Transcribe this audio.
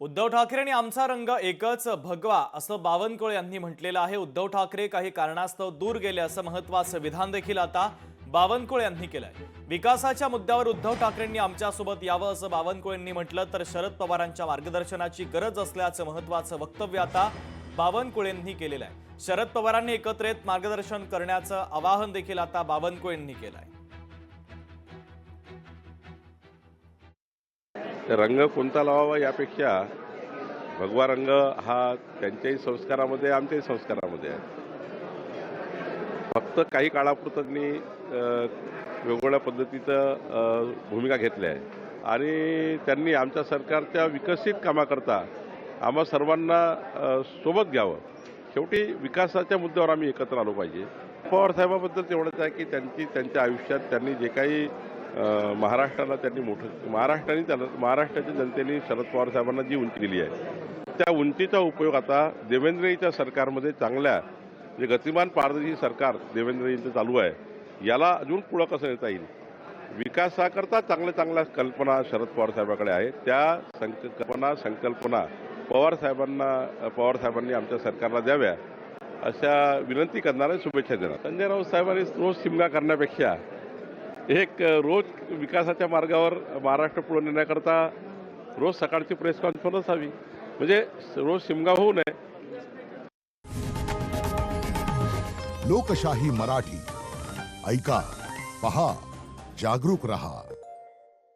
उद्धव ठाकरे आणि आमचा रंग एकच भगवा असं बावनकुळे यांनी म्हटलेलं आहे। उद्धव ठाकरे काही कारणास्तव दूर गेले असं महत्त्वाचं विधान देखील आता बावनकुळे यांनी केलंय। विकासाच्या मुद्द्यावर उद्धव ठाकरेंनी आमच्यासोबत यावं असं बावनकुळेंनी म्हटलं, तर शरद पवारांच्या मार्गदर्शनाची गरज असल्याचं महत्त्वाचं वक्तव्य आता बावनकुळेंनी केलेलं आहे। शरद पवारांनी एकत्र येत मार्गदर्शन करण्याचं आवाहन देखील आता बावनकुळेंनी केलंय। रंग कोणता लावावा यापेक्षा भगवा रंग हा त्यांच्याही संस्कारामध्ये आमच्याही संस्कारामध्ये आहे। फक्त काही काळापुरतं त्यांनी वेगवेगळ्या पद्धतीचं भूमिका घेतली आहे आणि त्यांनी आमच्या सरकारच्या विकसित कामाकरता आम्हा सर्वांना सोबत घ्यावं। शेवटी विकासाच्या मुद्द्यावर आम्ही एकत्र आलो पाहिजे। पवार साहेबाबद्दल तेवढंच आहे की त्यांच्या आयुष्यात त्यांनी जे काही महाराष्ट्राला त्यांनी महाराष्ट्राच्या जनतेने शरद पवार साहेबांना जी उंची दिली आहे त्या उंचीचा उपयोग आता देवेंद्रजींच्या सरकारमध्ये चांगल्या जे गतिमान पारदर्शी सरकार देवेंद्रजींचं चालू आहे याला अजून पुढं कसं नेता येईल। विकासाकरता चांगल्या कल्पना शरद पवार साहेबांकडे आहेत। त्या संकल्पना पवार साहेबांनी आमच्या सरकारला द्याव्या अशा विनंती करणाऱ्या शुभेच्छा देणार। संजय राऊत साहेबांनी रोज शिमगा करण्यापेक्षा एक रोज विकासाच्या मार्गावर महाराष्ट्र पुढे नेण्याकरता रोज सकाळची प्रेस कॉन्फरन्स हवी, म्हणजे रोज शिमगा होऊ नये। लोकशाही मराठी ऐका, पहा, जागरूक रहा।